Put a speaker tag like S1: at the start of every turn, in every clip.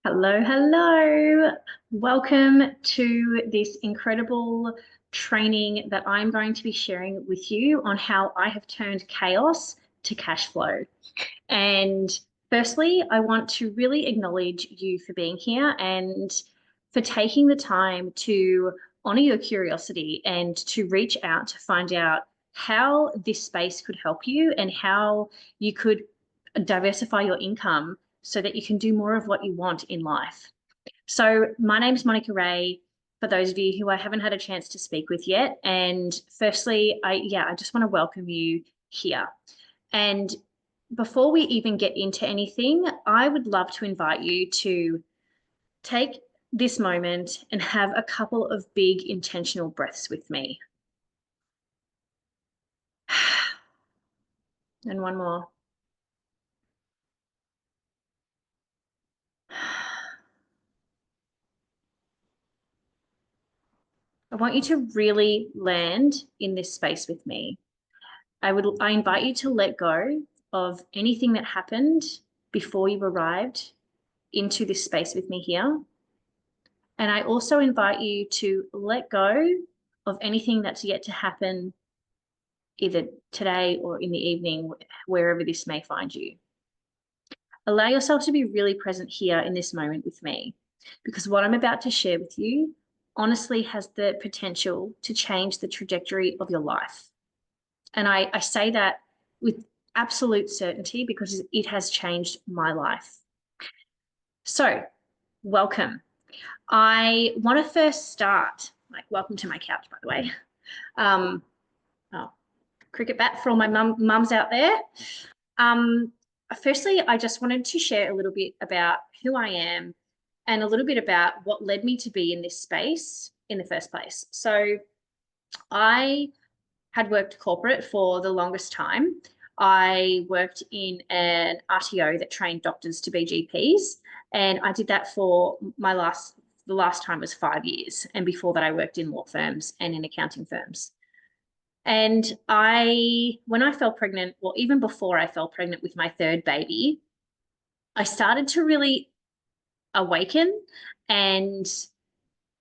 S1: Hello, hello. Welcome to this incredible training that I'm going to be sharing with you on how I have turned chaos to cash flow. And firstly, I want to really acknowledge you for being here and for taking the time to honor your curiosity and to reach out to find out how this space could help you and how you could diversify your income so that you can do more of what you want in life. So my name's Monica Ray, for those of you who I haven't had a chance to speak with yet. And firstly, I just want to welcome you here. And before we even get into anything, I would love to invite you to take this moment and have a couple of big intentional breaths with me. And one more. I want you to really land in this space with me. I invite you to let go of anything that happened before you arrived into this space with me here. And I also invite you to let go of anything that's yet to happen either today or in the evening, wherever this may find you. Allow yourself to be really present here in this moment with me, because what I'm about to share with you honestly has the potential to change the trajectory of your life. And I say that with absolute certainty because it has changed my life. So, welcome. I want to first start, welcome to my couch, by the way. Oh, cricket bat for all my mums out there. Firstly, I just wanted to share a little bit about who I am and a little bit about what led me to be in this space in the first place. So, I had worked corporate for the longest time. I worked in an RTO that trained doctors to be GPs, and I did that for the last time was 5 years. And before that, I worked in law firms and in accounting firms. And when I fell pregnant, well, even before I fell pregnant with my third baby, I started to really awaken and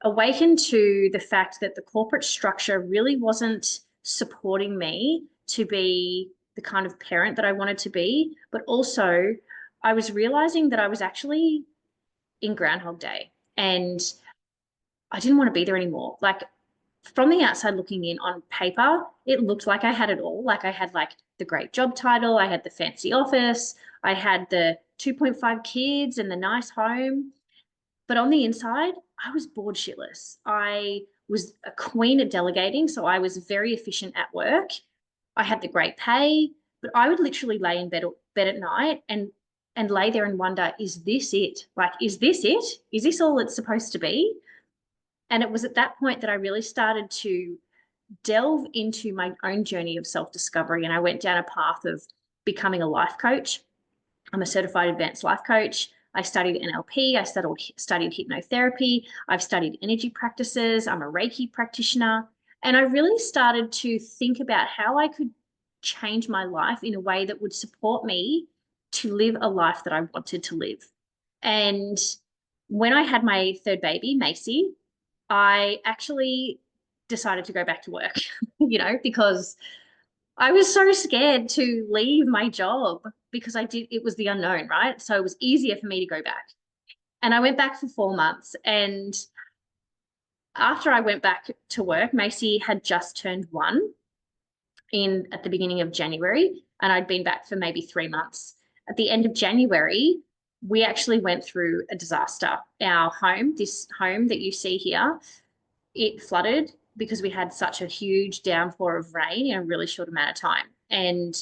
S1: awaken to the fact that the corporate structure really wasn't supporting me to be the kind of parent that I wanted to be. But also, I was realizing that I was actually in Groundhog Day and I didn't want to be there anymore. Like, from the outside looking in on paper, it looked like I had it all. Like, I had like the great job title, I had the fancy office, I had the 2.5 kids and the nice home. But on the inside, I was bored shitless. I was a queen at delegating, so I was very efficient at work. I had the great pay, but I would literally lay in bed at night and lay there and wonder, is this it? Like, is this it? Is this all it's supposed to be? And it was at that point that I really started to delve into my own journey of self-discovery. And I went down a path of becoming a life coach. I'm a certified advanced life coach. I studied NLP. I studied hypnotherapy. I've studied energy practices. I'm a Reiki practitioner. And I really started to think about how I could change my life in a way that would support me to live a life that I wanted to live. And when I had my third baby, Macy, I actually decided to go back to work, because I was so scared to leave my job because it was the unknown, right? So it was easier for me to go back. And I went back for 4 months. And after I went back to work, Macy had just turned 1 at the beginning of January, and I'd been back for maybe 3 months. At the end of January, we actually went through a disaster. Our home, this home that you see here, it flooded because we had such a huge downpour of rain in a really short amount of time. And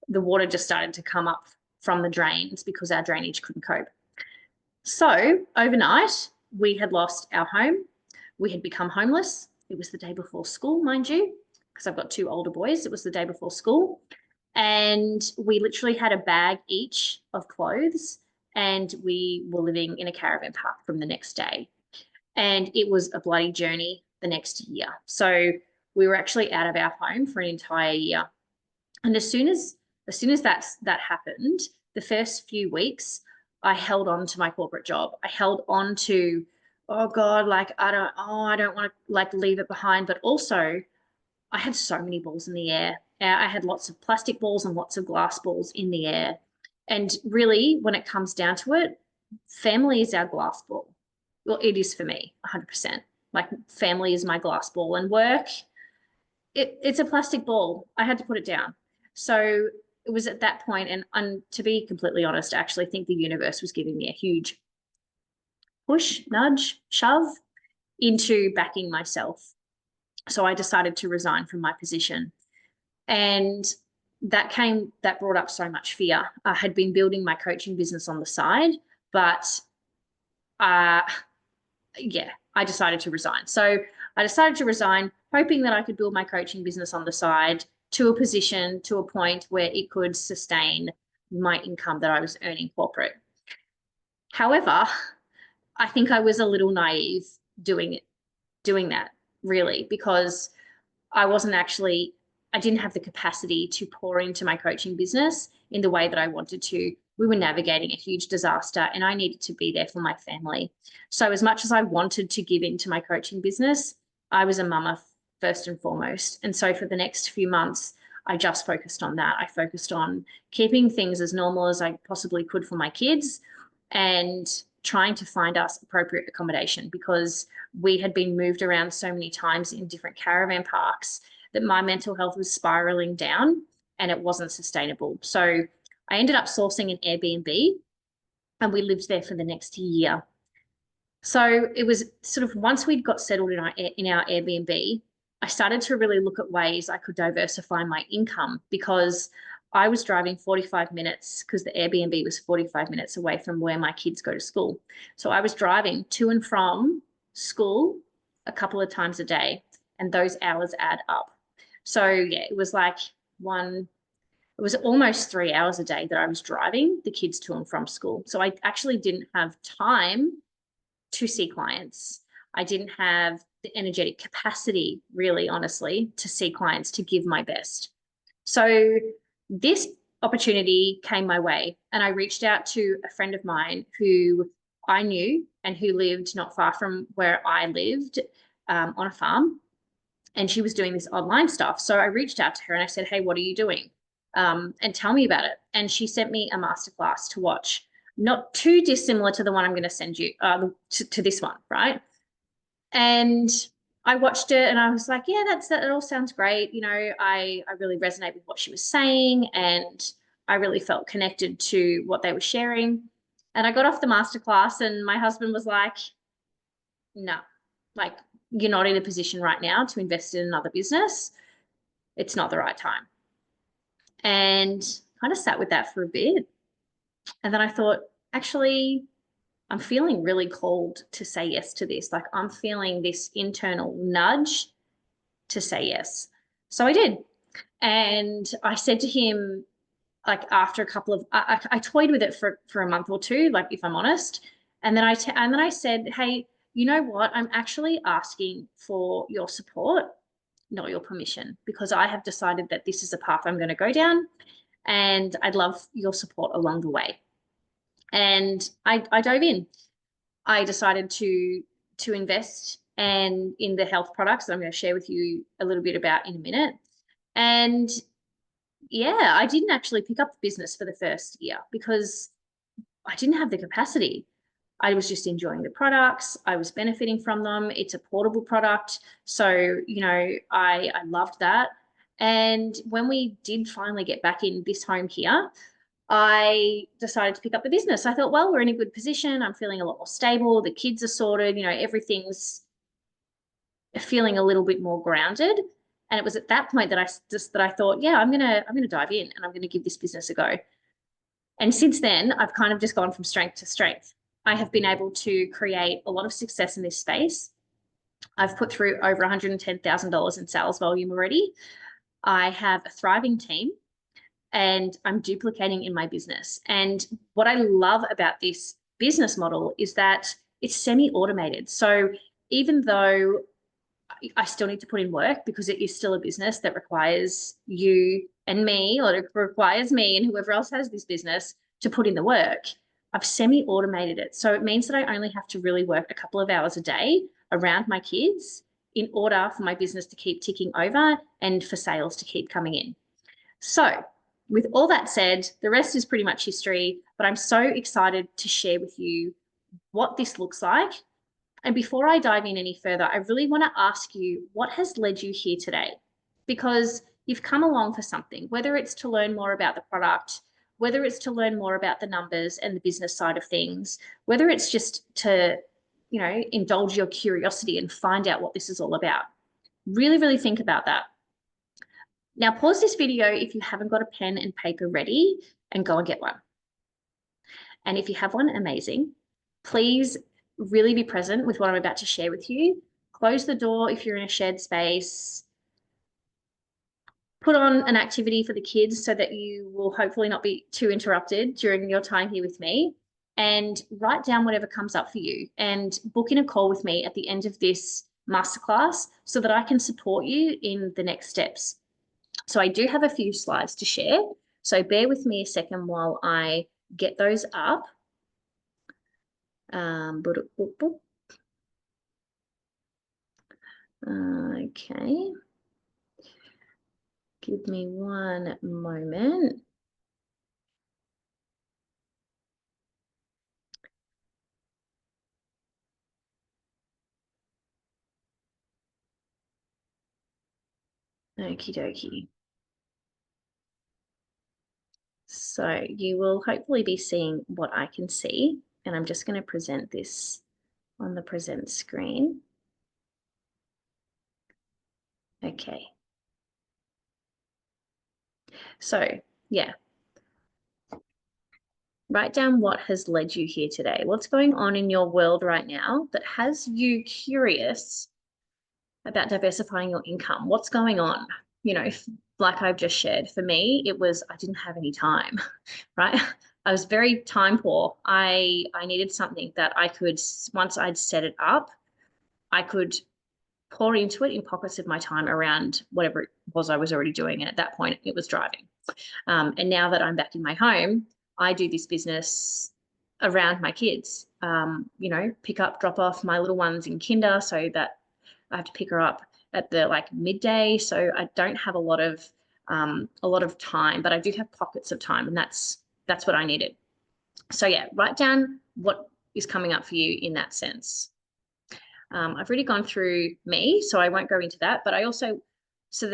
S1: the water just started to come up from the drains because our drainage couldn't cope. So overnight, we had lost our home. We had become homeless. It was the day before school, mind you, because I've got 2 older boys. It was the day before school. And we literally had a bag each of clothes, and we were living in a caravan park from the next day. And it was a bloody journey the next year. So we were actually out of our home for an entire year. And as soon as that happened, the first few weeks, I held on to my corporate job. I held on to, oh God, like I don't want to like leave it behind. But also I had so many balls in the air. I had lots of plastic balls and lots of glass balls in the air. And really, when it comes down to it, family is our glass ball. Well, it is for me, 100%. Like family is my glass ball, and work, it's a plastic ball. I had to put it down. So it was at that point, and to be completely honest, I actually think the universe was giving me a huge push, nudge, shove into backing myself. So I decided to resign from my position. And that brought up so much fear. I had been building my coaching business on the side, but uh, yeah, I decided to resign. So I decided to resign, hoping that I could build my coaching business on the side to a position, to a point where it could sustain my income that I was earning corporate. However, I think I was a little naive doing that, really, because I didn't have the capacity to pour into my coaching business in the way that I wanted to. We were navigating a huge disaster and I needed to be there for my family. So as much as I wanted to give into my coaching business, I was a mama first and foremost. And so for the next few months, I just focused on that. I focused on keeping things as normal as I possibly could for my kids and trying to find us appropriate accommodation, because we had been moved around so many times in different caravan parks that my mental health was spiraling down and it wasn't sustainable. So I ended up sourcing an Airbnb and we lived there for the next year. So it was sort of, once we'd got settled in our Airbnb, I started to really look at ways I could diversify my income, because I was driving 45 minutes, because the Airbnb was 45 minutes away from where my kids go to school. So I was driving to and from school a couple of times a day, and those hours add up. So yeah, it was almost 3 hours a day that I was driving the kids to and from school. So I actually didn't have time to see clients. I didn't have the energetic capacity, really, honestly, to see clients, to give my best. So this opportunity came my way, and I reached out to a friend of mine who I knew and who lived not far from where I lived, on a farm. And she was doing this online stuff. So I reached out to her and I said, hey, what are you doing? And tell me about it. And she sent me a masterclass to watch, not too dissimilar to the one I'm going to send you, to this one, right? And I watched it and I was like, yeah, that all sounds great. You know, I really resonate with what she was saying, and I really felt connected to what they were sharing. And I got off the masterclass and my husband was like, no, like, you're not in a position right now to invest in another business. It's not the right time. And kind of sat with that for a bit. And then I thought, actually, I'm feeling really called to say yes to this. Like, I'm feeling this internal nudge to say yes. So I did. And I said to him, like, after a couple of, I toyed with it for a month or two, like, if I'm honest. And then I said, hey, you know what? I'm actually asking for your support, not your permission, because I have decided that this is a path I'm going to go down, and I'd love your support along the way. And I dove in. I decided to invest and in the health products that I'm going to share with you a little bit about in a minute. And yeah, I didn't actually pick up the business for the first year because I didn't have the capacity. I was just enjoying the products. I was benefiting from them. It's a portable product. So, you know, I loved that. And when we did finally get back in this home here, I decided to pick up the business. I thought, well, we're in a good position. I'm feeling a lot more stable. The kids are sorted. You know, everything's feeling a little bit more grounded. And it was at that point that I thought, yeah, I'm gonna dive in and I'm gonna give this business a go. And since then, I've kind of just gone from strength to strength. I have been able to create a lot of success in this space. I've put through over $110,000 in sales volume already. I have a thriving team, and I'm duplicating in my business. And what I love about this business model is that it's semi-automated. So even though I still need to put in work, because it is still a business that requires you and me, or it requires me and whoever else has this business to put in the work, I've semi-automated it. So it means that I only have to really work a couple of hours a day around my kids in order for my business to keep ticking over and for sales to keep coming in. So with all that said, the rest is pretty much history, but I'm so excited to share with you what this looks like. And before I dive in any further, I really want to ask you, what has led you here today? Because you've come along for something, whether it's to learn more about the product, whether it's to learn more about the numbers and the business side of things, whether it's just to, indulge your curiosity and find out what this is all about. Really, really think about that. Now, pause this video if you haven't got a pen and paper ready and go and get one. And if you have one, amazing. Please really be present with what I'm about to share with you. Close the door if you're in a shared space. Put on an activity for the kids so that you will hopefully not be too interrupted during your time here with me. And write down whatever comes up for you and book in a call with me at the end of this masterclass so that I can support you in the next steps. So I do have a few slides to share. So bear with me a second while I get those up. Okay. Give me one moment. Okie dokie. So you will hopefully be seeing what I can see, and I'm just going to present this on the present screen. Okay. So yeah, write down what has led you here today. What's going on in your world right now that has you curious about diversifying your income? What's going on? Like I've just shared, for me, it was I didn't have any time, right? I was very time poor. I needed something that I could, once I'd set it up, I could pour into it in pockets of my time around whatever it was I was already doing. And at that point, it was driving. And now that I'm back in my home, I do this business around my kids. Pick up, drop off my little ones in kinder, so that I have to pick her up at the midday. So I don't have a lot of time, but I do have pockets of time, and that's what I needed. So yeah, write down what is coming up for you in that sense. I've already gone through me, so I won't go into that, but I also, so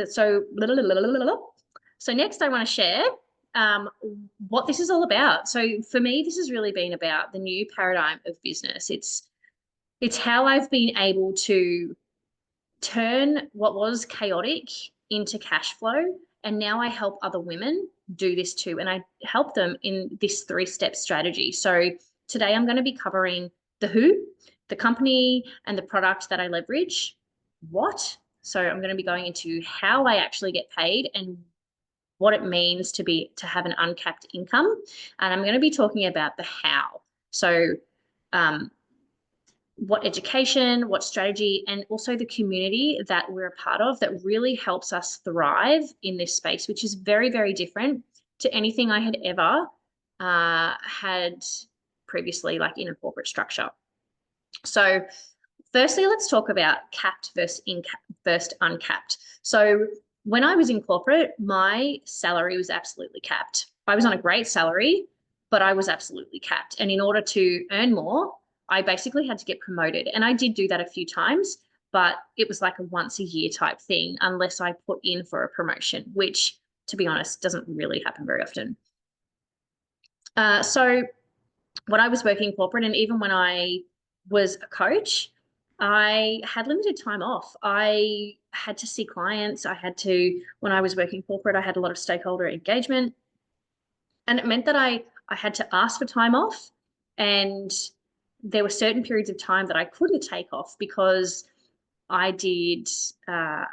S1: next I want to share what this is all about. So for me, this has really been about the new paradigm of business. It's how I've been able to turn what was chaotic into cash flow. And now I help other women do this too. And I help them in this 3-step strategy. So today I'm going to be covering the who, the company and the product that I leverage, what. So I'm going to be going into how I actually get paid and what it means to have an uncapped income. And I'm going to be talking about the how. So what education, what strategy, and also the community that we're a part of that really helps us thrive in this space, which is very, very different to anything I had ever had previously, like in a corporate structure. So firstly, let's talk about capped versus uncapped. So when I was in corporate, my salary was absolutely capped. I was on a great salary, but I was absolutely capped. And in order to earn more, I basically had to get promoted. And I did do that a few times, but it was like a once a year type thing, unless I put in for a promotion, which, to be honest, doesn't really happen very often. So when I was working corporate, and even when I was a coach, I had limited time off. I had to see clients. When I was working corporate, I had a lot of stakeholder engagement. And it meant that I had to ask for time off. And there were certain periods of time that I couldn't take off because I did a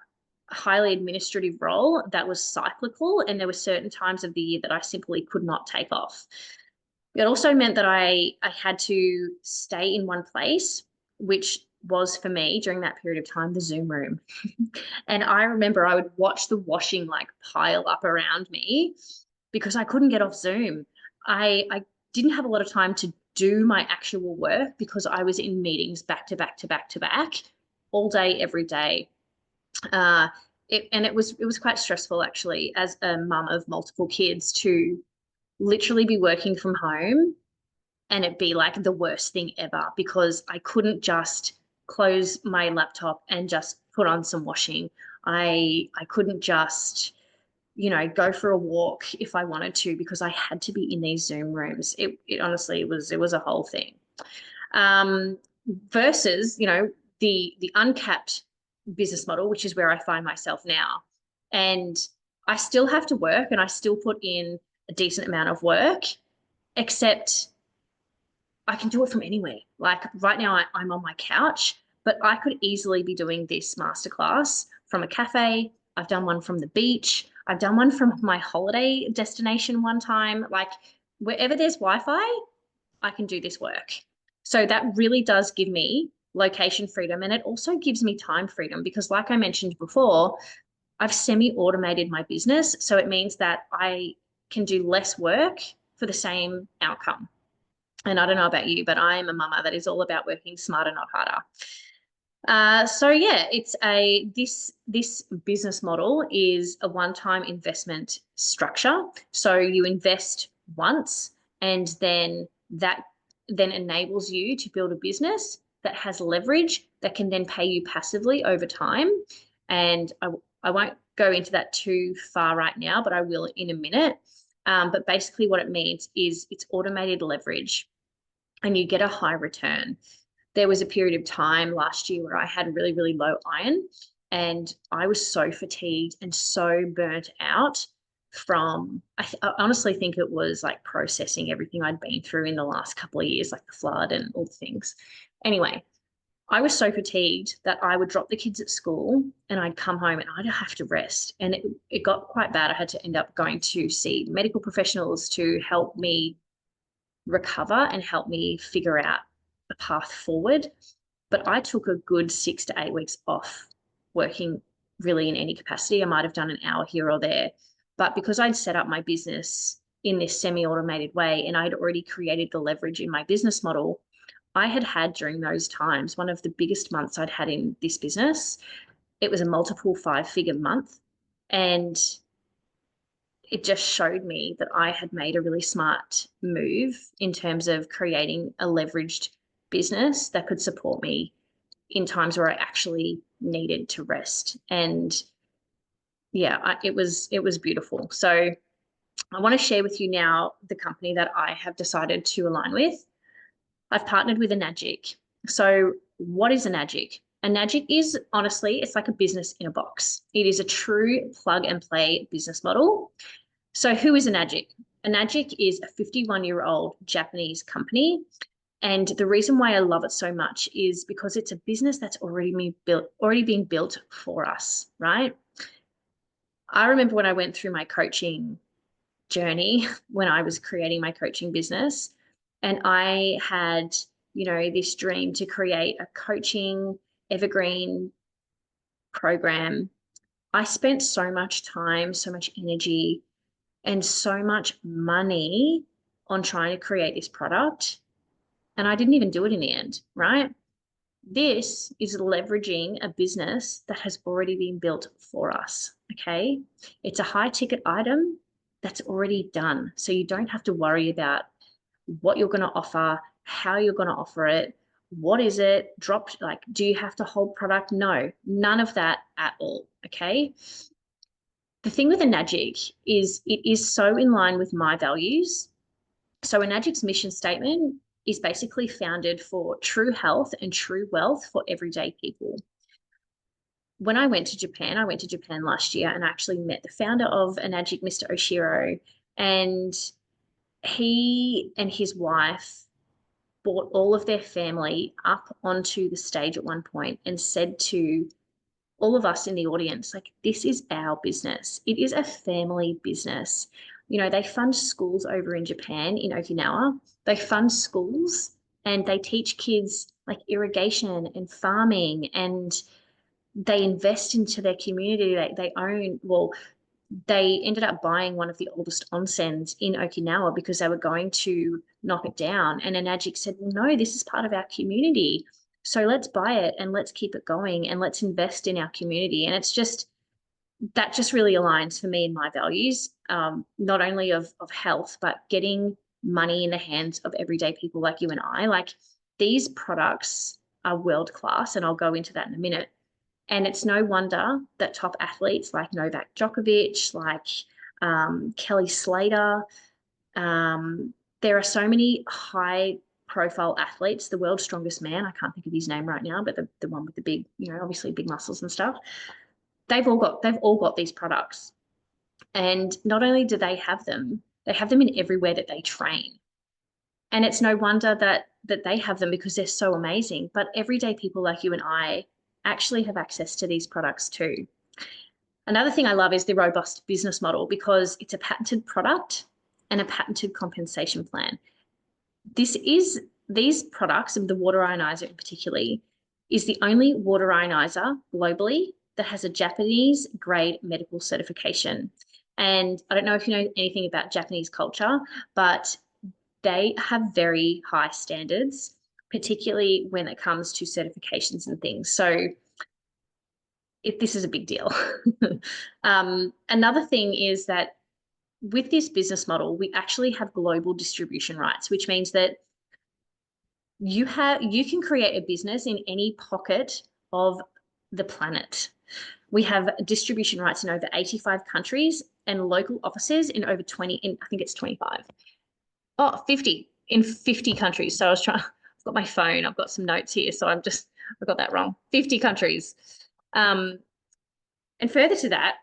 S1: highly administrative role that was cyclical. And there were certain times of the year that I simply could not take off. It also meant that I had to stay in one place, which was for me during that period of time, the Zoom room. And I remember I would watch the washing pile up around me because I couldn't get off Zoom. I didn't have a lot of time to do my actual work because I was in meetings back to back to back to back all day, every day. Uh, it was quite stressful actually as a mum of multiple kids to literally be working from home and it be like the worst thing ever because I couldn't just close my laptop and just put on some washing. I couldn't just, you know, go for a walk if I wanted to because I had to be in these Zoom rooms. It honestly it was a whole thing. Um, Versus, you know, the uncapped business model, which is where I find myself now. And I still have to work and I still put in a decent amount of work, except I can do it from anywhere. Like right now, I'm on my couch, but I could easily be doing this masterclass from a cafe. I've done one from the beach. I've done one from my holiday destination one time. Like wherever there's Wi-Fi, I can do this work. So that really does give me location freedom. And it also gives me time freedom because, like I mentioned before, I've semi-automated my business. So it means that I can do less work for the same outcome. And I don't know about you, but I'm a mama that is all about working smarter, not harder. So yeah, it's a this business model is a one-time investment structure. So you invest once, and then that then enables you to build a business that has leverage that can then pay you passively over time. And I won't go into that too far right now, but I will in a minute. But basically, what it means is it's automated leverage, and you get a high return. There was a period of time last year where I had really, really low iron and I was so fatigued and so burnt out from, I honestly think it was like processing everything I'd been through in the last couple of years, like the flood and all the things. Anyway, I was so fatigued that I would drop the kids at school and I'd come home and I'd have to rest. And it got quite bad. I had to end up going to see medical professionals to help me recover and help me figure out a path forward. But I took a good 6 to 8 weeks off working really in any capacity. I might have done an hour here or there. But because I'd set up my business in this semi-automated way and I'd already created the leverage in my business model, I had during those times one of the biggest months I'd had in this business. It was a multiple 5-figure month. And it just showed me that I had made a really smart move in terms of creating a leveraged business that could support me in times where I actually needed to rest. And yeah, it was beautiful. So I want to share with you now the company that I have decided to align with. I've partnered with Enagic. So what is Enagic? Enagic is honestly, it's like a business in a box. It is a true plug and play business model. So who is Enagic? Enagic is a 51-year-old Japanese company. And the reason why I love it so much is because it's a business that's already being built for us, right? I remember when I went through my coaching journey, when I was creating my coaching business, and I had, you know, this dream to create a coaching evergreen program. I spent so much time, so much energy, and so much money on trying to create this product. And I didn't even do it in the end, right? This is leveraging a business that has already been built for us. Okay. It's a high ticket item that's already done. So you don't have to worry about what you're going to offer, how you're going to offer it. What is it? Like, do you have to hold product? No, none of that at all. Okay. The thing with Enagic is it is so in line with my values. So Enagic's mission statement is basically founded for true health and true wealth for everyday people. When I went to Japan last year and I actually met the founder of Enagic, Mr. Oshiro, and he and his wife brought all of their family up onto the stage at one point and said to all of us in the audience, like, this is our business. It is a family business. You know, they fund schools over in Japan, in Okinawa. They fund schools and they teach kids like irrigation and farming, and they invest into their community. They own, well, they ended up buying one of the oldest onsens in Okinawa because they were going to knock it down. And Enagic said, well, no, this is part of our community. So let's buy it and let's keep it going and let's invest in our community. And it's just, that just really aligns for me and my values, not only of health, but getting money in the hands of everyday people like you and I. Like, these products are world class, and I'll go into that in a minute. And it's no wonder that top athletes like Novak Djokovic, like Kelly Slater, there are so many high profile athletes, the world's strongest man, I can't think of his name right now, but the one with the big, obviously big muscles and stuff. They've all got these products. And not only do they have them in everywhere that they train. And it's no wonder that they have them because they're so amazing. But everyday people like you and I actually have access to these products too. Another thing I love is the robust business model, because it's a patented product and a patented compensation plan. These products, and the water ionizer in particular, is the only water ionizer globally that has a Japanese grade medical certification. And I don't know if you know anything about Japanese culture, but they have very high standards, particularly when it comes to certifications and things. So this is a big deal. Another thing is that with this business model, we actually have global distribution rights, which means that you can create a business in any pocket of the planet. We have distribution rights in over 85 countries and local offices in over 20, I think it's 25. 50 in 50 countries. So I've got my phone, I've got some notes here. So I got that wrong. 50 countries. And further to that,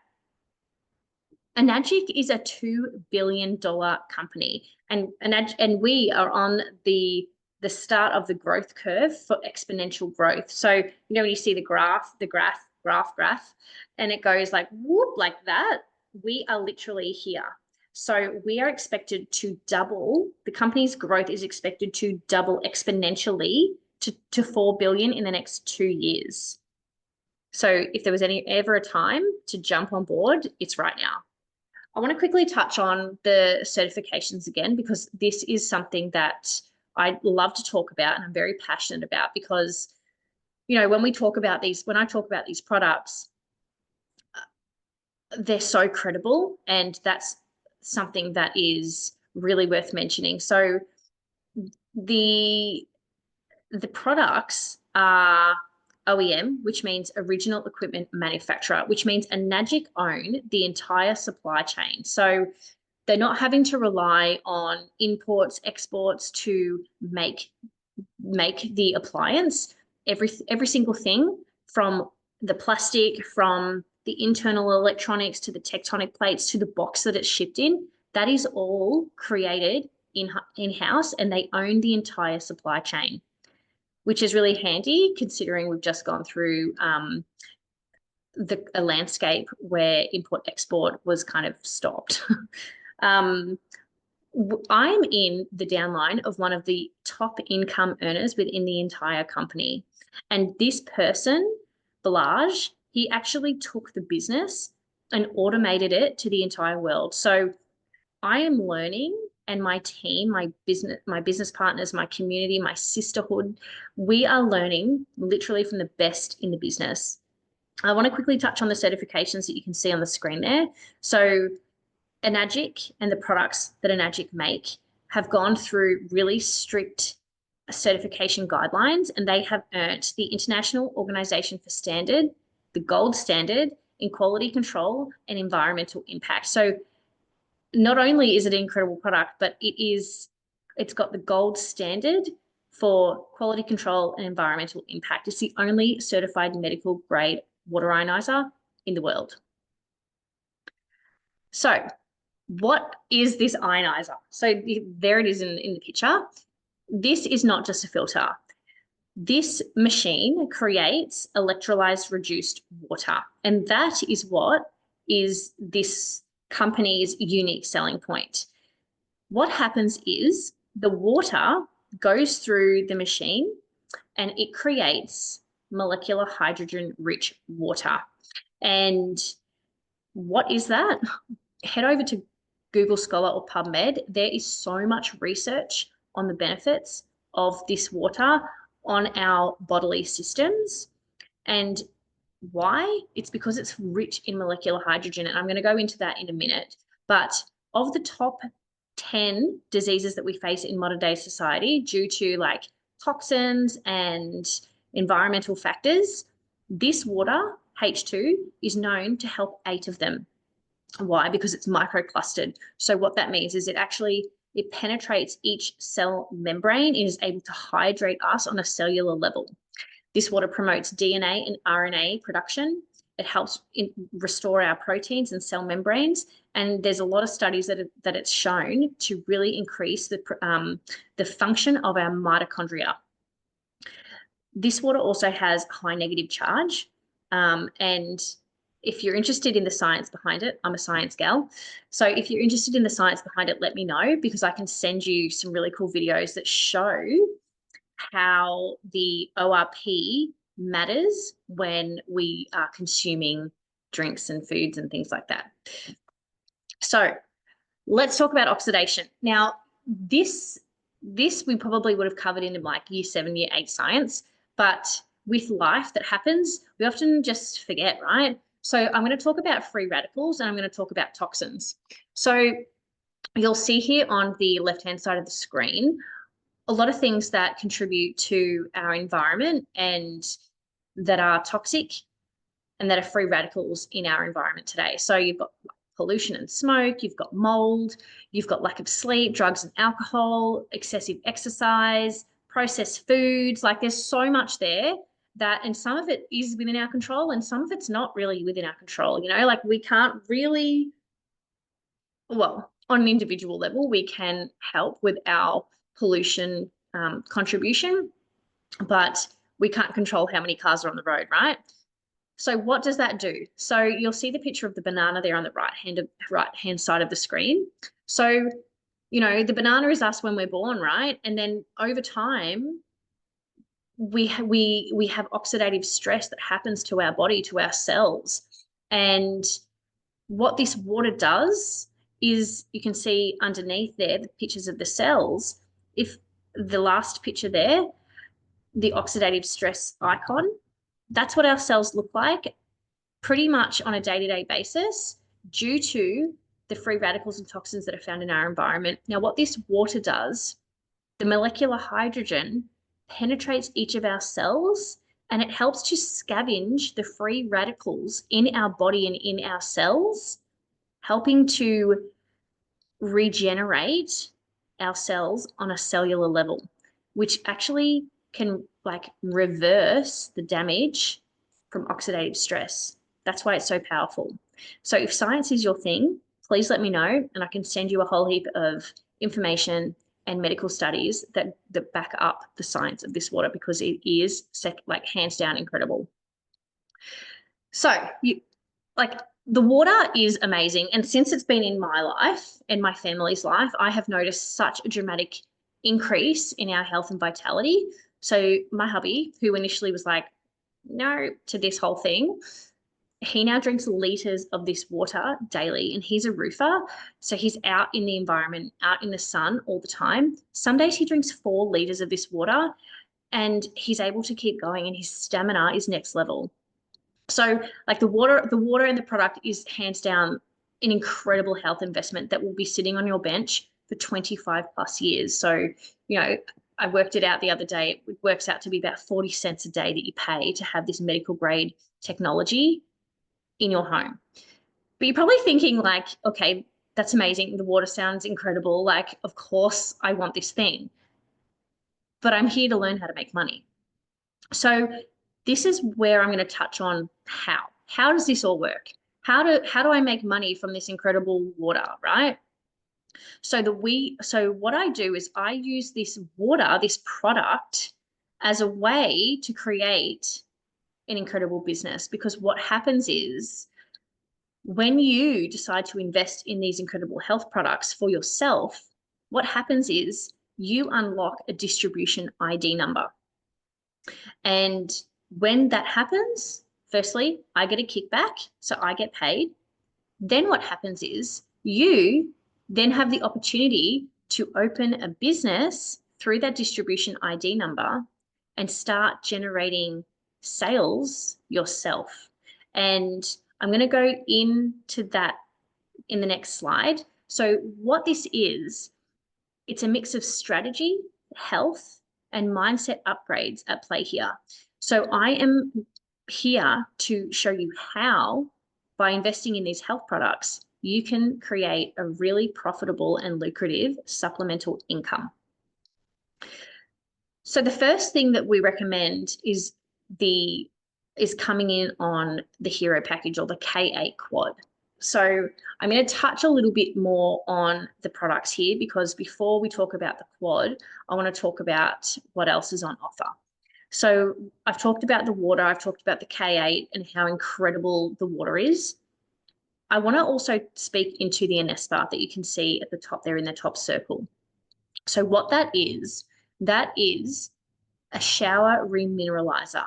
S1: Enagic is a $2 billion company. And we are on the start of the growth curve for exponential growth. So, when you see the graph, and it goes like whoop, like that, we are literally here. So we are expected to double, the company's growth is expected to double exponentially to 4 billion in the next 2 years. So if there was ever a time to jump on board, it's right now. I want to quickly touch on the certifications again, because this is something that I love to talk about and I'm very passionate about, because, when I talk about these products, they're so credible, and that's something that is really worth mentioning. So the products are OEM, which means original equipment manufacturer, which means Enagic own the entire supply chain. So they're not having to rely on imports, exports to make the appliance. Every single thing, from the plastic, from the internal electronics, to the tectonic plates, to the box that it's shipped in, that is all created in-house, and they own the entire supply chain, which is really handy considering we've just gone through a landscape where import-export was kind of stopped. I'm in the downline of one of the top income earners within the entire company. And this person, Balaj, he actually took the business and automated it to the entire world. So I am learning, and my team, my business partners, my community, my sisterhood, we are learning literally from the best in the business. I want to quickly touch on the certifications that you can see on the screen there. So Enagic and the products that Enagic make have gone through really strict certification guidelines, and they have earned the International Organization for Standard, the gold standard in quality control and environmental impact. So not only is it an incredible product, but it's got the gold standard for quality control and environmental impact. It's the only certified medical grade water ionizer in the world. So what is this ionizer? So there it is in the picture. This is not just a filter. This machine creates electrolyzed reduced water. And that is what is this company's unique selling point. What happens is the water goes through the machine and it creates molecular hydrogen rich water. And What is that? Head over to Google Scholar or PubMed. There is so much research on the benefits of this water on our bodily systems. And why? It's because it's rich in molecular hydrogen. And I'm going to go into that in a minute. But of the top 10 diseases that we face in modern day society due to like toxins and environmental factors, this water, H2, is known to help 8 of them. Why? Because it's microclustered. So what that means is it penetrates each cell membrane and is able to hydrate us on a cellular level. This water promotes DNA and RNA production. It helps restore our proteins and cell membranes. And there's a lot of studies that it's shown to really increase the function of our mitochondria. This water also has high negative charge. And if you're interested in the science behind it, I'm a science gal. So if you're interested in the science behind it, let me know, because I can send you some really cool videos that show how the ORP matters when we are consuming drinks and foods and things like that. So let's talk about oxidation. Now, this we probably would have covered in like year 7, year 8 science, but with life that happens, we often just forget, right? So I'm going to talk about free radicals and I'm going to talk about toxins. So you'll see here on the left-hand side of the screen, a lot of things that contribute to our environment and that are toxic and that are free radicals in our environment today. So you've got pollution and smoke, you've got mold, you've got lack of sleep, drugs and alcohol, excessive exercise, processed foods. Like there's so much there that, and some of it is within our control and some of it's not really within our control. You know, like we can't really, well, on an individual level, we can help with our pollution contribution, but we can't control how many cars are on the road, right? So what does that do? So you'll see the picture of the banana there on the right-hand side of the screen. So, you know, the banana is us when we're born, right? And then over time, we have oxidative stress that happens to our body, to our cells. And what this water does is, you can see underneath there the pictures of the cells. If the last picture there, the oxidative stress icon, that's what our cells look like pretty much on a day-to-day basis due to the free radicals and toxins that are found in our environment. Now, what this water does, the molecular hydrogen penetrates each of our cells and it helps to scavenge the free radicals in our body and in our cells, helping to regenerate our cells on a cellular level, which actually can like reverse the damage from oxidative stress. That's why it's so powerful. So if science is your thing, please let me know and I can send you a whole heap of information and medical studies that back up the science of this water, because it is like hands down incredible. So the water is amazing. And since it's been in my life and my family's life, I have noticed such a dramatic increase in our health and vitality. So my hubby, who initially was like, no to this whole thing, he now drinks liters of this water daily, and he's a roofer. So he's out in the environment, out in the sun all the time. Some days he drinks 4 liters of this water and he's able to keep going, and his stamina is next level. So like the water and the product is hands down an incredible health investment that will be sitting on your bench for 25 plus years. So, you know, I worked it out the other day. It works out to be about 40 cents a day that you pay to have this medical grade technology in your home. But you're probably thinking like, okay, that's amazing. The water sounds incredible. Like, of course I want this thing, but I'm here to learn how to make money. So this is where I'm going to touch on how. How does this all work? How do I make money from this incredible water, right? So what I do is I use this water, this product, as a way to create an incredible business, because what happens is when you decide to invest in these incredible health products for yourself, what happens is you unlock a distribution ID number. And when that happens, firstly, I get a kickback, so I get paid. Then what happens is you then have the opportunity to open a business through that distribution ID number and start generating sales yourself. And I'm going to go into that in the next slide. So what this is, it's a mix of strategy, health, and mindset upgrades at play here. So I am here to show you how, by investing in these health products, you can create a really profitable and lucrative supplemental income. So the first thing that we recommend is coming in on the hero package, or the K8 quad. So I'm going to touch a little bit more on the products here, because before we talk about the quad, I want to talk about what else is on offer. So I've talked about the water, I've talked about the K8 and how incredible the water is. I want to also speak into the Anespa that you can see at the top there in the top circle. So what that is a shower remineralizer.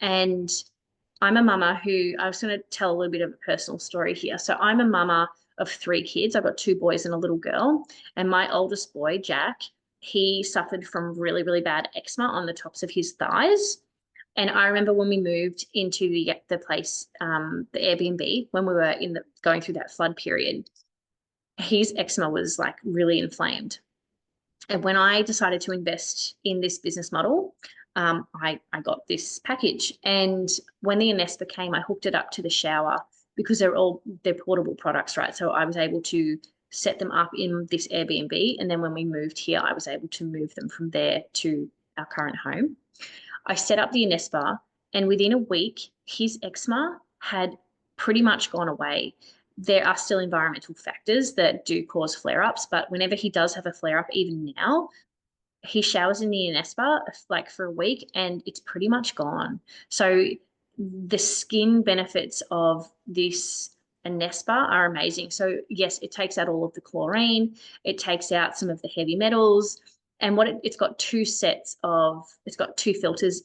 S1: And I'm a mama who, I was going to tell a little bit of a personal story here. So I'm a mama of 3 kids. I've got 2 boys and a little girl. And my oldest boy, Jack, he suffered from really, really bad eczema on the tops of his thighs. And I remember when we moved into the place, the Airbnb, when we were going through that flood period, his eczema was like really inflamed. And when I decided to invest in this business model, I got this package. And when the Anespa came, I hooked it up to the shower, because they're portable products, right? So I was able to set them up in this Airbnb. And then when we moved here, I was able to move them from there to our current home. I set up the Anespa, and within a week, his eczema had pretty much gone away. There are still environmental factors that do cause flare-ups, but whenever he does have a flare-up, even now, he showers in the Anespa like for a week and it's pretty much gone. So the skin benefits of this Anespa are amazing. So yes, it takes out all of the chlorine, it takes out some of the heavy metals. And it's got 2 filters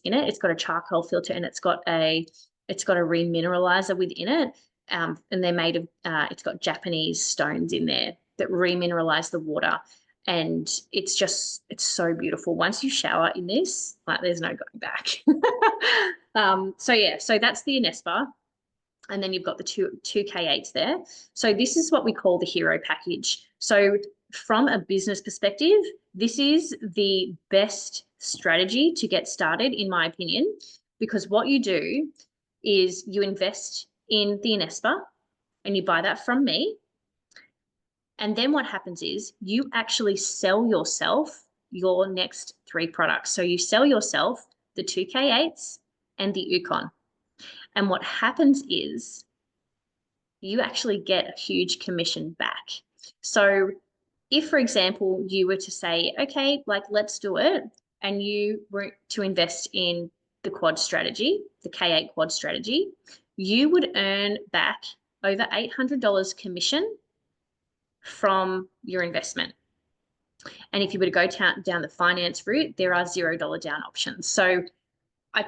S1: in it. It's got a charcoal filter and it's got a remineralizer within it. And they're made of, it's got Japanese stones in there that remineralize the water. And it's so beautiful. Once you shower in this, like, there's no going back. So that's the Anespa. And then you've got the two K8s there. So this is what we call the hero package. So from a business perspective, this is the best strategy to get started, in my opinion, because what you do is you invest in the Anespa and you buy that from me. And then what happens is you actually sell yourself your next 3 products. So you sell yourself the 2 K8s and the Ukon. And what happens is you actually get a huge commission back. So if, for example, you were to say, okay, like, let's do it, and you were to invest in the quad strategy, the K8 quad strategy, you would earn back over $800 commission from your investment. And if you were to go down the finance route, there are $0 down options. So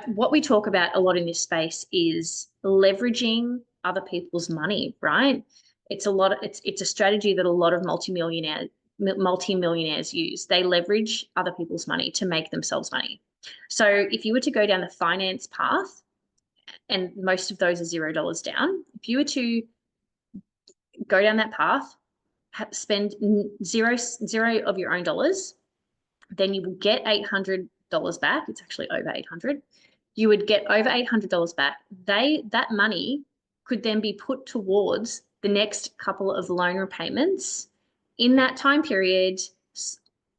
S1: what we talk about a lot in this space is leveraging other people's money, right? It's a strategy that a lot of multimillionaires use. They leverage other people's money to make themselves money. So if you were to go down the finance path, and most of those are $0 down, if you were to go down that path, spend zero of your own dollars, then you will get $800 back. It's actually over 800. You would get over $800 back. That money could then be put towards the next couple of loan repayments. In that time period,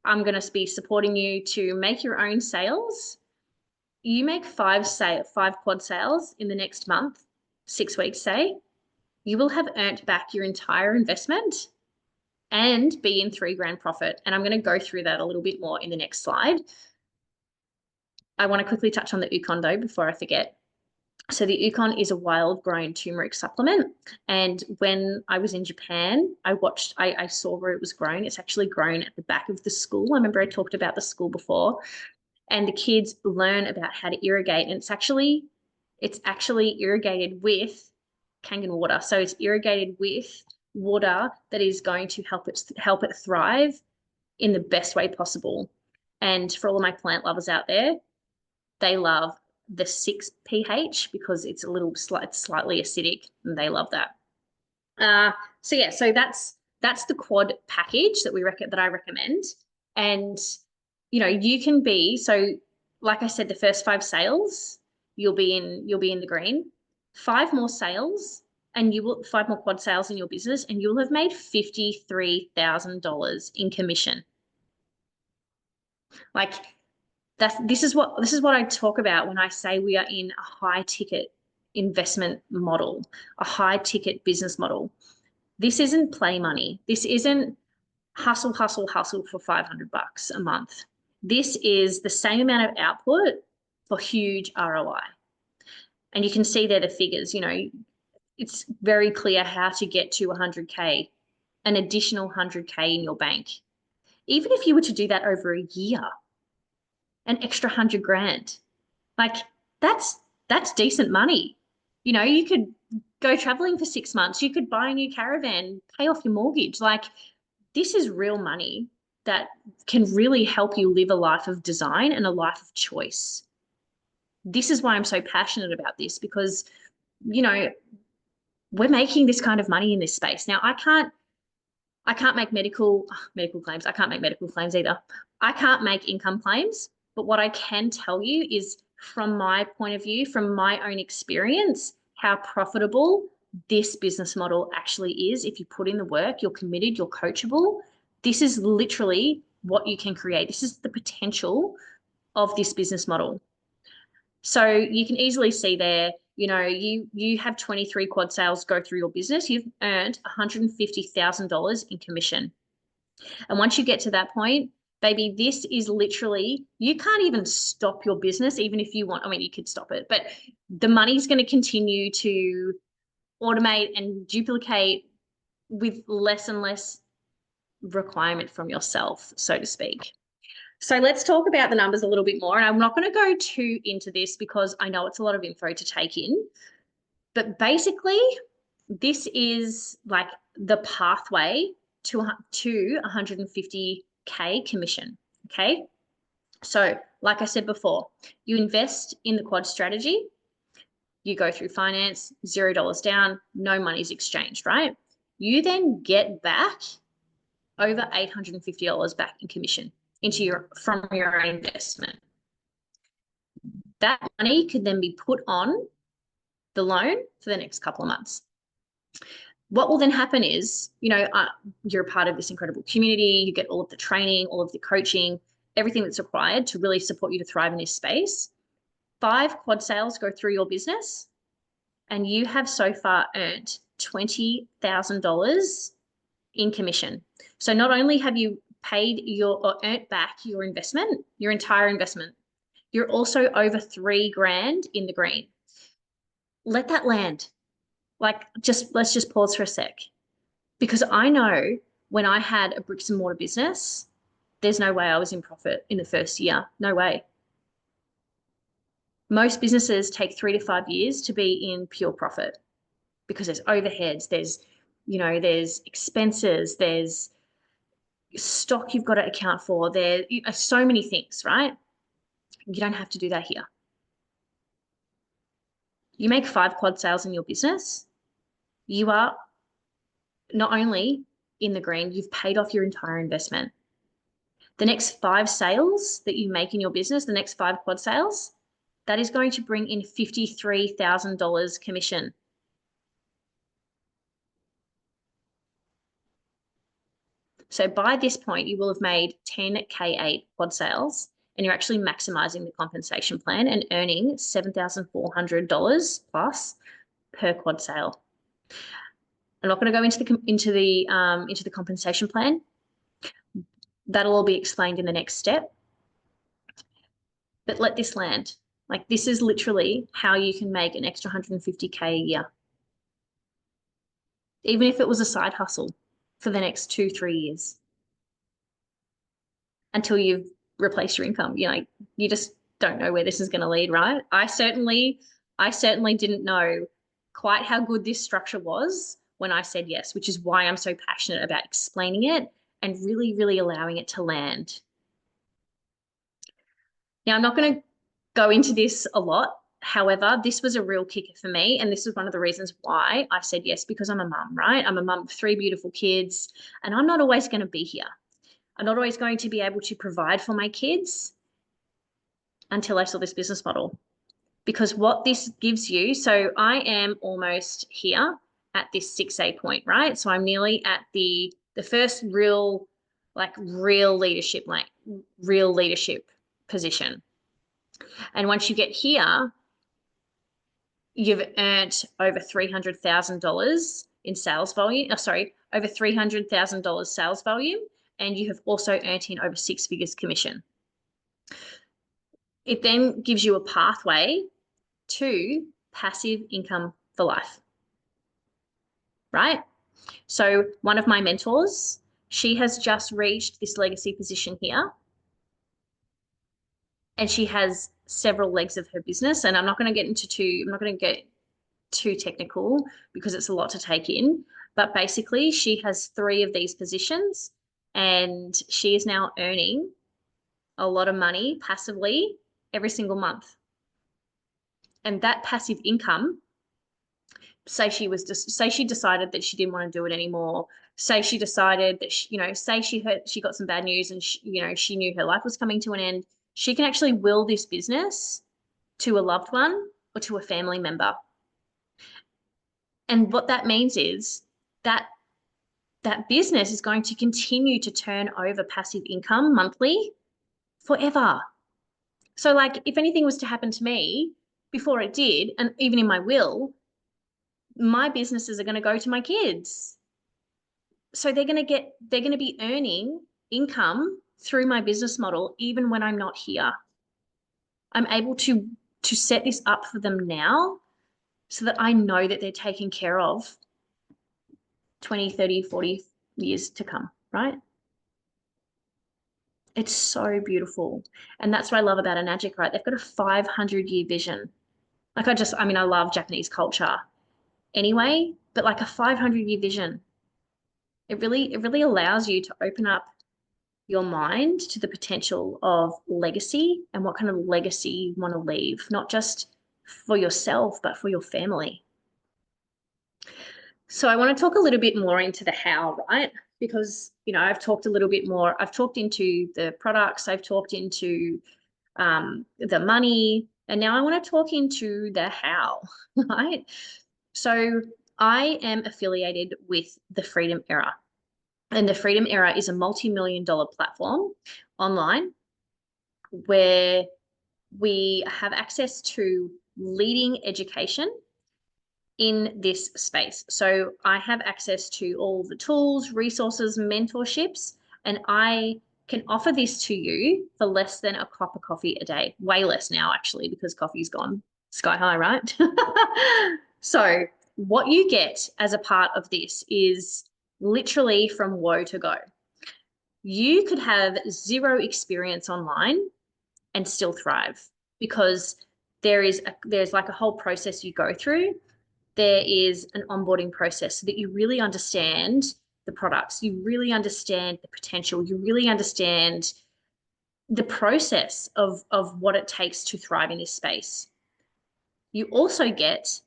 S1: I'm going to be supporting you to make your own sales. You make 5 quad sales in the next month, 6 weeks, say, you will have earned back your entire investment and be in $3,000 profit. And I'm going to go through that a little bit more in the next slide. I want to quickly touch on the Ukon though before I forget. So the Ukon is a wild grown turmeric supplement. And when I was in Japan, I saw where it was grown. It's actually grown at the back of the school. I remember I talked about the school before, and the kids learn about how to irrigate. And it's actually irrigated with Kangen water. So it's irrigated with water that is going to help it thrive in the best way possible. And for all of my plant lovers out there, they love the 6 pH because it's slightly acidic, and they love that. So yeah, so that's the quad package that I recommend. And you can be, so like I said, the first 5 sales, you'll be in the green. 5 more sales, and 5 more quad sales in your business, and you'll have made $53,000 in commission. Like this is what I talk about when I say we are in a high ticket investment model, a high ticket business model. This isn't play money. This isn't hustle for $500 a month. This is the same amount of output for huge ROI. And you can see there the figures, it's very clear how to get to 100K, an additional 100K in your bank. Even if you were to do that over a year, an extra 100 grand, like that's decent money. You could go traveling for 6 months. You could buy a new caravan, pay off your mortgage. Like, this is real money that can really help you live a life of design and a life of choice. This is why I'm so passionate about this, because, we're making this kind of money in this space. Now, I can't make medical claims. I can't make medical claims either. I can't make income claims, but what I can tell you is, from my point of view, from my own experience, how profitable this business model actually is. If you put in the work, you're committed, you're coachable. This is literally what you can create. This is the potential of this business model. So you can easily see there, you have 23 quad sales go through your business. You've earned $150,000 in commission. And once you get to that point, baby, this is literally, you can't even stop your business, even if you want. I mean, you could stop it, but the money's going to continue to automate and duplicate with less and less requirement from yourself, so to speak. So let's talk about the numbers a little bit more. And I'm not going to go too into this because I know it's a lot of info to take in. But basically, this is like the pathway to 150K commission. Okay. So like I said before, you invest in the quad strategy, you go through finance, $0 down, no money's exchanged, right? You then get back over $850 back in commission from your own investment. That money could then be put on the loan for the next couple of months. What will then happen is, you're a part of this incredible community. You get all of the training, all of the coaching, everything that's required to really support you to thrive in this space. 5 quad sales go through your business, and you have so far earned $20,000 in commission. So not only have you paid or earned back your investment, your entire investment, you're also over $3,000 in the green. Let that land. Let's just pause for a sec, because I know when I had a bricks and mortar business, there's no way I was in profit in the first year. No way. Most businesses take 3 to 5 years to be in pure profit, because there's overheads, there's expenses, there's stock you've got to account for, there are so many things, right? You don't have to do that here. You make 5 quad sales in your business, you are not only in the green, you've paid off your entire investment. The next 5 sales that you make in your business, the next 5 quad sales, that is going to bring in $53,000 commission. So by this point, you will have made 10 K8 quad sales, and you're actually maximizing the compensation plan and earning $7,400 plus per quad sale. I'm not going to go into the compensation plan. That'll all be explained in the next step. But let this land. Like, this is literally how you can make an extra 150K a year, even if it was a side hustle for the next 2-3 years, until you've replaced your income. You just don't know where this is going to lead, right? I certainly didn't know quite how good this structure was when I said yes, which is why I'm so passionate about explaining it and really, really allowing it to land. Now, I'm not going to go into this a lot. However, this was a real kicker for me. And this is one of the reasons why I said yes, because I'm a mum, right? I'm a mum of 3 beautiful kids, and I'm not always going to be here. I'm not always going to be able to provide for my kids until I saw this business model. Because what this gives you, so I am almost here at this 6A point, right? So I'm nearly at the first real leadership position. And once you get here, you've earned over $300,000 in sales volume. Over $300,000 sales volume, and you have also earned in over 6 figures commission. It then gives you a pathway to passive income for life, right? So one of my mentors, she has just reached this legacy position here, and she has several legs of her business. And I'm not going to get too technical because it's a lot to take in. But basically, she has 3 of these positions, and she is now earning a lot of money passively every single month. And that passive income, say she decided that she didn't want to do it anymore. Say she decided that she got some bad news and she knew her life was coming to an end. She can actually will this business to a loved one or to a family member. And what that means is that that business is going to continue to turn over passive income monthly forever. So like if anything was to happen to me before it did, and even in my will, my businesses are going to go to my kids. So they're going to be earning income through my business model even when I'm not here. I'm able to set this up for them now so that I know that they're taken care of 20, 30, 40 years to come, right? It's so beautiful. And that's what I love about Enagic, right? They've got a 500-year vision. I love Japanese culture anyway, but like a 500-year vision. It really allows you to open up your mind to the potential of legacy and what kind of legacy you want to leave, not just for yourself, but for your family. So I want to talk a little bit more into the how, right? Because, I've talked a little bit more. I've talked into the products. I've talked into the money. And now I want to talk into the how, right? So I am affiliated with the Freedom Era. And the Freedom Era is a multi-million-dollar platform online where we have access to leading education in this space. So I have access to all the tools, resources, mentorships, and I can offer this to you for less than a cup of coffee a day. Way less now, actually, because coffee's gone sky high, right? So what you get as a part of this is literally from woe to go. You could have 0 experience online and still thrive because there's like a whole process you go through. There is an onboarding process so that you really understand the products, you really understand the potential, you really understand the process of what it takes to thrive in this space. You also get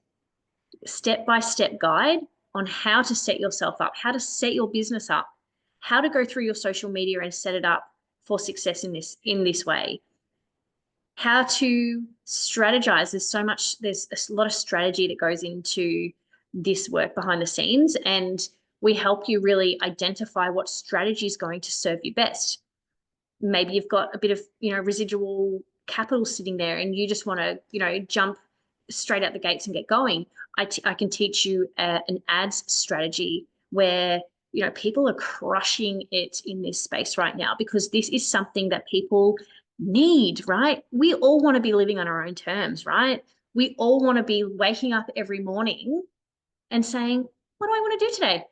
S1: step-by-step guide on how to set yourself up, how to set your business up, how to go through your social media and set it up for success in this way, how to strategize. There's a lot of strategy that goes into this work behind the scenes, and we help you really identify what strategy is going to serve you best. Maybe you've got a bit of, residual capital sitting there and you just want to, jump straight out the gates and get going. I can teach you an ads strategy where, people are crushing it in this space right now because this is something that people need, right? We all want to be living on our own terms, right? We all want to be waking up every morning and saying, what do I want to do today?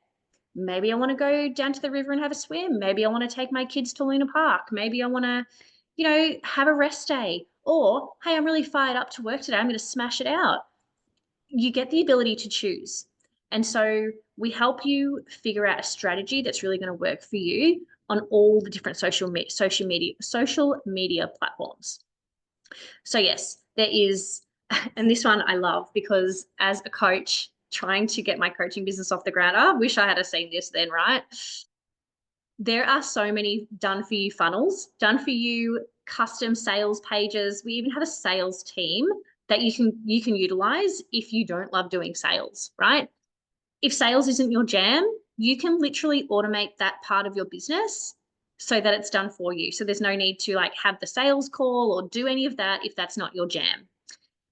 S1: Maybe I want to go down to the river and have a swim. Maybe I want to take my kids to Luna Park. Maybe I want to, have a rest day. Or, hey, I'm really fired up to work today. I'm going to smash it out. you get the ability to choose. And so we help you figure out a strategy that's really going to work for you on all the different social media platforms. So yes, there is, and this one I love because as a coach trying to get my coaching business off the ground, I wish I had seen this then, right? There are so many done for you funnels, done for you custom sales pages. We even have a sales team that you can utilize if you don't love doing sales, right? If sales isn't your jam, you can literally automate that part of your business so that it's done for you. So there's no need to like have the sales call or do any of that if that's not your jam.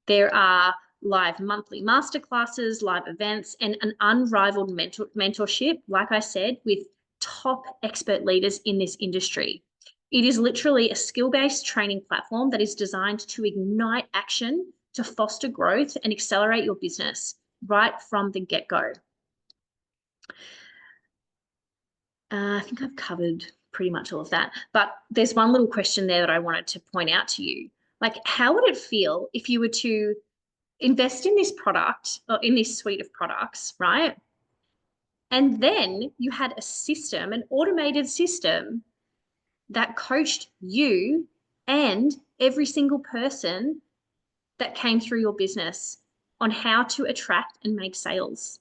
S1: There are live monthly masterclasses, live events, and an unrivaled mentorship, like I said, with top expert leaders in this industry. It is literally a skill-based training platform that is designed to ignite action, to foster growth and accelerate your business right from the get-go. I think I've covered pretty much all of that, but there's one little question there that I wanted to point out to you. Like, how would it feel if you were to invest in this product or in this suite of products, right? And then you had a system, an automated system that coached you and every single person that came through your business on how to attract and make sales.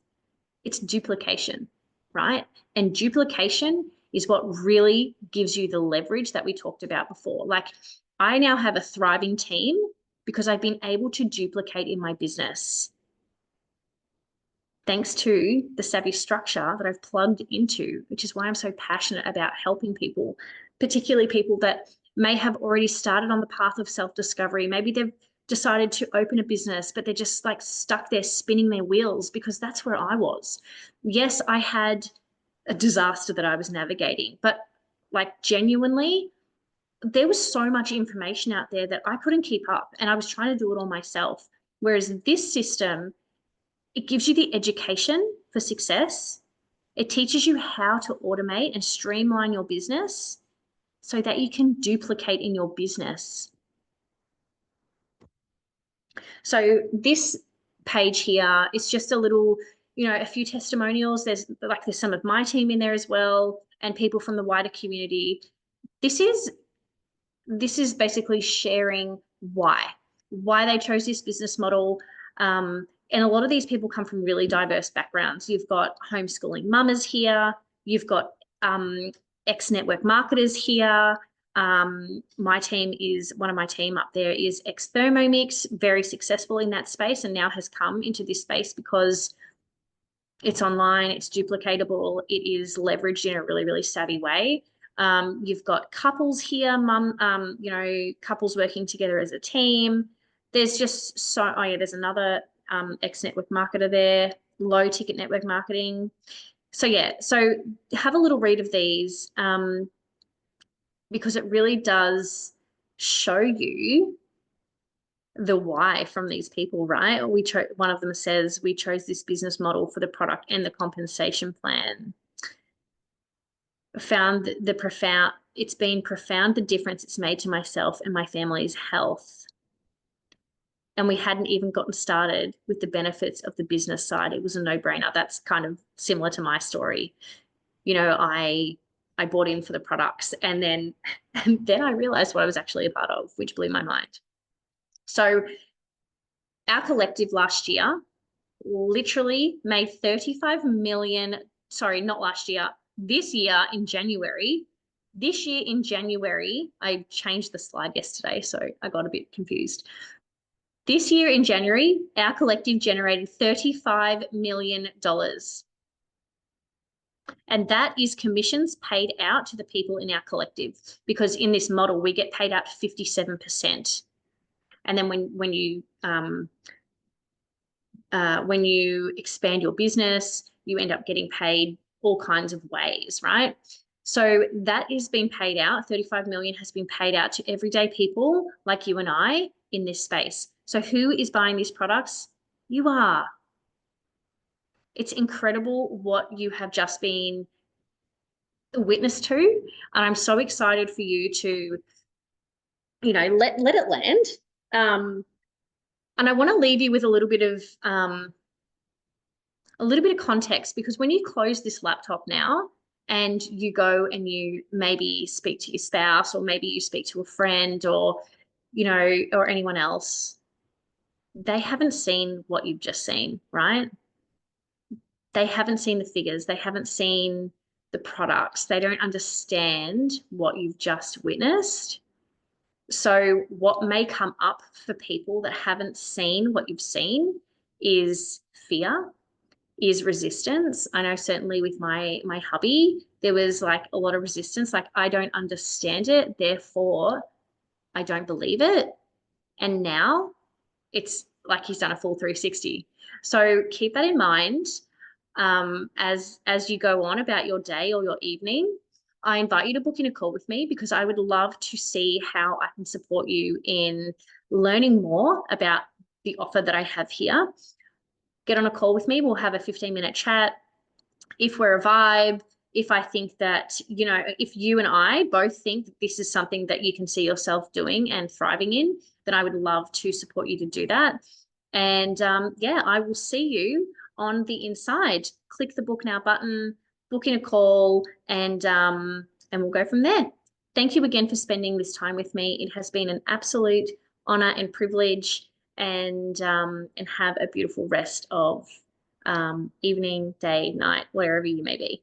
S1: It's duplication, right? And duplication is what really gives you the leverage that we talked about before. Like, I now have a thriving team because I've been able to duplicate in my business, thanks to the savvy structure that I've plugged into, which is why I'm so passionate about helping people, particularly people that may have already started on the path of self-discovery. Maybe they've decided to open a business, but they're just like stuck there spinning their wheels, because that's where I was. Yes, I had a disaster that I was navigating, but like genuinely, there was so much information out there that I couldn't keep up, and I was trying to do it all myself. Whereas this system, it gives you the education for success. It teaches you how to automate and streamline your business so that you can duplicate in your business. So this page here is just a little, a few testimonials. There's some of my team in there as well, and people from the wider community. This is basically sharing why they chose this business model. And a lot of these people come from really diverse backgrounds. You've got homeschooling mamas here. You've got ex-network marketers here. One of my team up there is ex-Thermomix, very successful in that space, and now has come into this space because it's online, it's duplicatable, it is leveraged in a really, really savvy way. You've got couples here, couples working together as a team. There's just there's another ex-network marketer there, low ticket network marketing. So have a little read of these because it really does show you the why from these people, right? One of them says, we chose this business model for the product and the compensation plan. It's been profound the difference it's made to myself and my family's health. And we hadn't even gotten started with the benefits of the business side. It was a no-brainer. That's kind of similar to my story. I bought in for the products, and then I realized what I was actually a part of, which blew my mind. So our collective last year literally made 35 million, sorry, not last year, this year in January. This year in January, I changed the slide yesterday, so I got a bit confused. This year in January, our collective generated $35 million. And that is commissions paid out to the people in our collective, because in this model, we get paid out 57%. And then when you expand your business, you end up getting paid all kinds of ways, right? So that is being paid out. 35 million has been paid out to everyday people like you and I in this space. So who is buying these products? You are. It's incredible what you have just been witness to. And I'm so excited for you to, let it land. And I want to leave you with a little bit of context, because when you close this laptop now and you go and you maybe speak to your spouse, or maybe you speak to a friend, or, you know, or anyone else, they haven't seen what you've just seen, right? They haven't seen the figures. They haven't seen the products. They don't understand what you've just witnessed. So what may come up for people that haven't seen what you've seen is fear, is resistance. I know certainly with my hubby, there was like a lot of resistance. Like, I don't understand it, therefore I don't believe it. And now it's like he's done a full 360. So keep that in mind as you go on about your day or your evening. I invite you to book in a call with me, because I would love to see how I can support you in learning more about the offer that I have here. Get on a call with me. We'll have a 15-minute chat. If we're a vibe, if I think that, you know, if you and I both think that this is something that you can see yourself doing and thriving in, then I would love to support you to do that. And yeah, I will see you on the inside. Click the book now button, book in a call, and we'll go from there. Thank you again for spending this time with me. It has been an absolute honor and privilege. And have a beautiful rest of evening, day, night, wherever you may be.